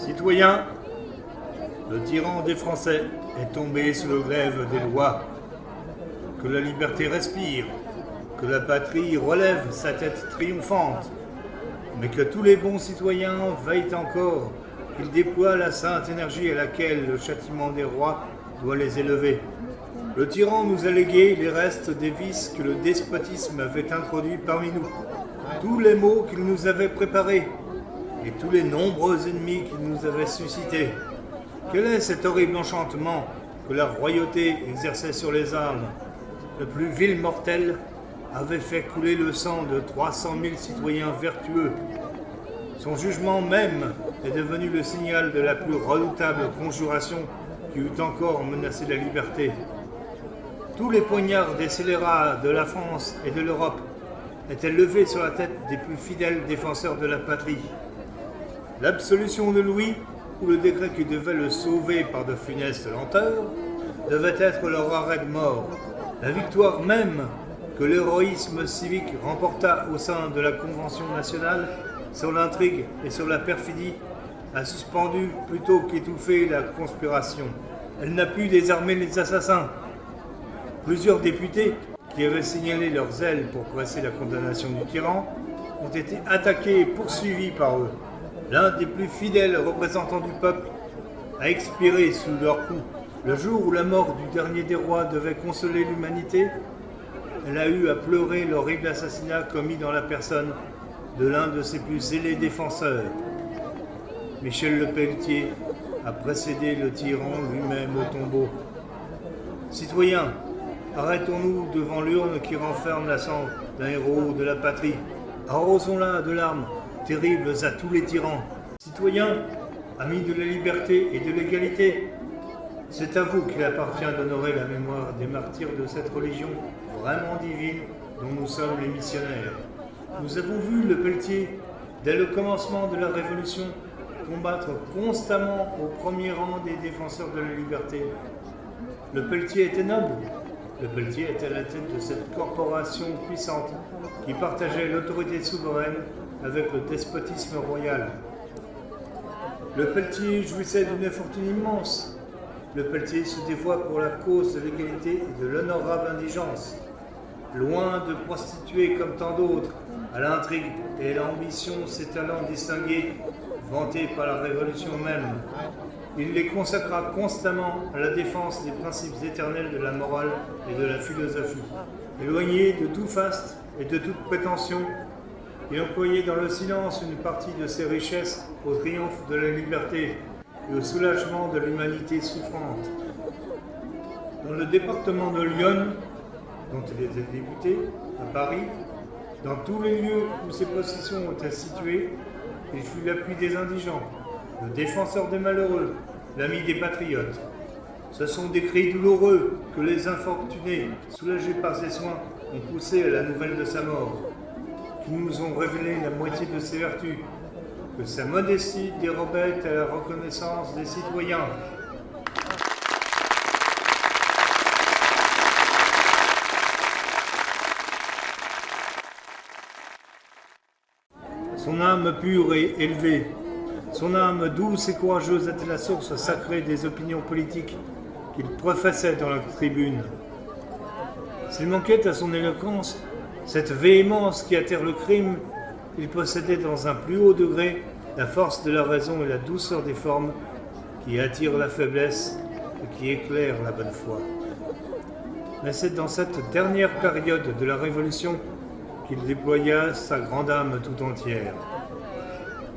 Citoyens, le tyran des Français est tombé sous le glaive des lois. Que la liberté respire, que la patrie relève sa tête triomphante, mais que tous les bons citoyens veillent encore qu'ils déploient la sainte énergie à laquelle le châtiment des rois doit les élever. Le tyran nous a légué les restes des vices que le despotisme avait introduits parmi nous, tous les maux qu'il nous avait préparés et tous les nombreux ennemis qu'il nous avait suscités. Quel est cet horrible enchantement que la royauté exerçait sur les âmes? Le plus vil mortel avait fait couler le sang de 300 000 citoyens vertueux. Son jugement même est devenu le signal de la plus redoutable conjuration qui eût encore menacé la liberté. Tous les poignards des scélérats de la France et de l'Europe étaient levés sur la tête des plus fidèles défenseurs de la patrie. L'absolution de Louis, ou le décret qui devait le sauver par de funestes lenteurs, devait être leur arrêt de mort. La victoire même que l'héroïsme civique remporta au sein de la Convention nationale sur l'intrigue et sur la perfidie a suspendu plutôt qu'étouffé la conspiration. Elle n'a pu désarmer les assassins. Plusieurs députés qui avaient signalé leur zèle pour presser la condamnation du tyran ont été attaqués et poursuivis par eux. L'un des plus fidèles représentants du peuple a expiré sous leurs coups. Le jour où la mort du dernier des rois devait consoler l'humanité, elle a eu à pleurer l'horrible assassinat commis dans la personne de l'un de ses plus zélés défenseurs. Michel Lepelletier a précédé le tyran lui-même au tombeau. Citoyens, arrêtons-nous devant l'urne qui renferme la sang d'un héros de la patrie. Arrosons-la de larmes terribles à tous les tyrans. Citoyens, amis de la liberté et de l'égalité, c'est à vous qu'il appartient d'honorer la mémoire des martyrs de cette religion vraiment divine dont nous sommes les missionnaires. Nous avons vu Lepelletier, dès le commencement de la Révolution, combattre constamment au premier rang des défenseurs de la liberté. Lepelletier était noble. Lepelletier était à la tête de cette corporation puissante qui partageait l'autorité souveraine avec le despotisme royal. Lepelletier jouissait d'une fortune immense. Lepelletier se dévoua pour la cause de l'égalité et de l'honorable indigence. Loin de prostituer comme tant d'autres à l'intrigue et à l'ambition ses talents distingués, vantés par la Révolution même, il les consacra constamment à la défense des principes éternels de la morale et de la philosophie. Éloigné de tout faste et de toute prétention, il employait dans le silence une partie de ses richesses au triomphe de la liberté et au soulagement de l'humanité souffrante. Dans le département de Lyon, dont il était député, à Paris, dans tous les lieux où ses possessions étaient situées, il fut l'appui des indigents, le défenseur des malheureux, l'ami des patriotes. Ce sont des cris douloureux que les infortunés, soulagés par ses soins, ont poussés à la nouvelle de sa mort, qui nous ont révélé la moitié de ses vertus, que sa modestie dérobait à la reconnaissance des citoyens. Son âme pure et élevée, son âme douce et courageuse était la source sacrée des opinions politiques qu'il professait dans la tribune. S'il manquait à son éloquence cette véhémence qui atterre le crime, il possédait dans un plus haut degré la force de la raison et la douceur des formes qui attirent la faiblesse et qui éclairent la bonne foi. Mais c'est dans cette dernière période de la Révolution qu'il déploya sa grande âme tout entière.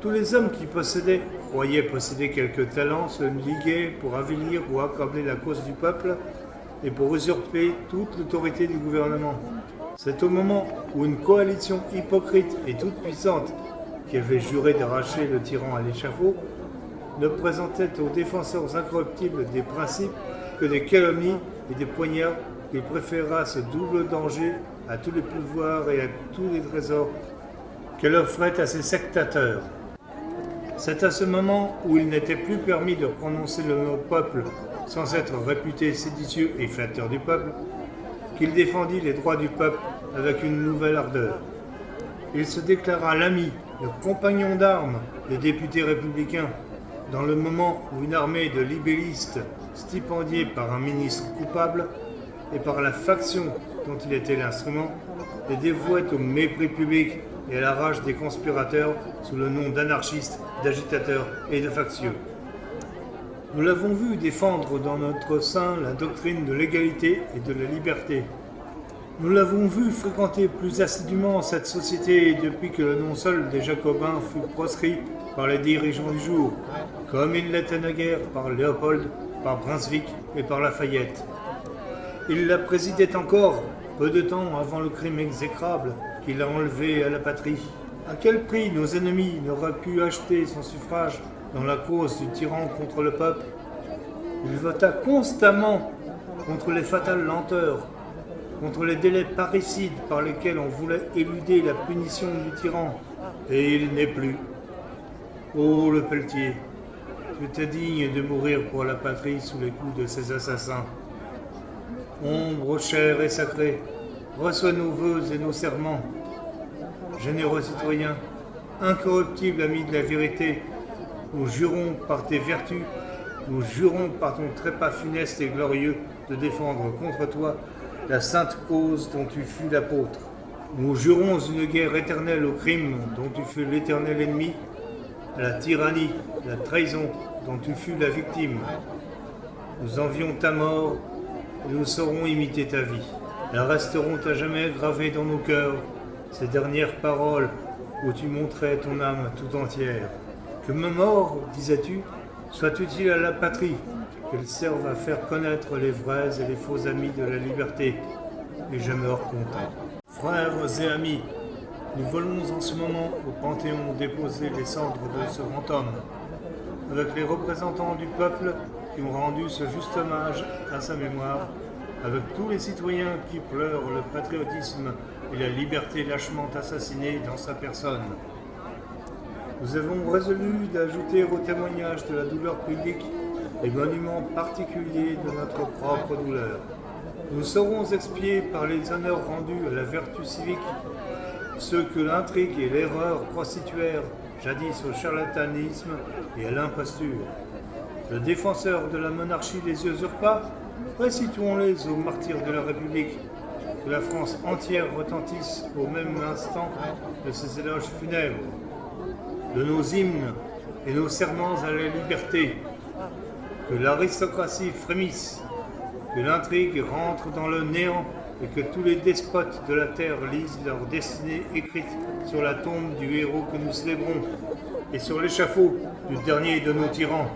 Tous les hommes qui croyaient posséder quelques talents, se liguaient pour avilir ou accabler la cause du peuple et pour usurper toute l'autorité du gouvernement. C'est au moment où une coalition hypocrite et toute puissante, qui avait juré d'arracher le tyran à l'échafaud, ne présentait aux défenseurs incorruptibles des principes que des calomnies et des poignards qu'il préféra ce double danger à tous les pouvoirs et à tous les trésors qu'elle offrait à ses sectateurs. C'est à ce moment où il n'était plus permis de prononcer le mot peuple sans être réputé séditieux et flatteur du peuple, qu'il défendit les droits du peuple avec une nouvelle ardeur. Il se déclara l'ami, le compagnon d'armes des députés républicains dans le moment où une armée de libellistes, stipendiés par un ministre coupable et par la faction dont il était l'instrument, les dévouait au mépris public et à la rage des conspirateurs sous le nom d'anarchistes, d'agitateurs et de factieux. Nous l'avons vu défendre dans notre sein la doctrine de l'égalité et de la liberté. Nous l'avons vu fréquenter plus assidûment cette société depuis que le nom seul des Jacobins fut proscrit par les dirigeants du jour, comme il l'était naguère par Léopold, par Brunswick et par Lafayette. Il la présidait encore peu de temps avant le crime exécrable qu'il a enlevé à la patrie. À quel prix nos ennemis n'auraient pu acheter son suffrage dans la cause du tyran contre le peuple? Il vota constamment contre les fatales lenteurs, contre les délais parricides par lesquels on voulait éluder la punition du tyran. Et il n'est plus. Ô Lepelletier, tu étais digne de mourir pour la patrie sous les coups de ces assassins. Ombre chère et sacrée, reçois nos vœux et nos serments. Généreux citoyen, incorruptible ami de la vérité, nous jurons par tes vertus, nous jurons par ton trépas funeste et glorieux de défendre contre toi la sainte cause dont tu fus l'apôtre. Nous jurons une guerre éternelle au crime dont tu fus l'éternel ennemi, à la tyrannie, la trahison dont tu fus la victime. Nous envions ta mort et nous saurons imiter ta vie. Elles resteront à jamais gravées dans nos cœurs, ces dernières paroles où tu montrais ton âme tout entière. Que ma mort, disais-tu, soit utile à la patrie, qu'elle serve à faire connaître les vrais et les faux amis de la liberté, et je meurs content. Frères et amis, nous volons en ce moment au Panthéon déposer les cendres de ce grand homme, avec les représentants du peuple qui ont rendu ce juste hommage à sa mémoire, avec tous les citoyens qui pleurent le patriotisme et la liberté lâchement assassinée dans sa personne. Nous avons résolu d'ajouter au témoignage de la douleur publique les monuments particuliers de notre propre douleur. Nous saurons expier par les honneurs rendus à la vertu civique ceux que l'intrigue et l'erreur prostituèrent jadis au charlatanisme et à l'imposture. Le défenseur de la monarchie les usurpa, récitons-les aux martyrs de la République. Que la France entière retentisse au même instant de ses éloges funèbres, de nos hymnes et nos serments à la liberté. Que l'aristocratie frémisse, que l'intrigue rentre dans le néant et que tous les despotes de la terre lisent leur destinée écrite sur la tombe du héros que nous célébrons et sur l'échafaud du dernier de nos tyrans.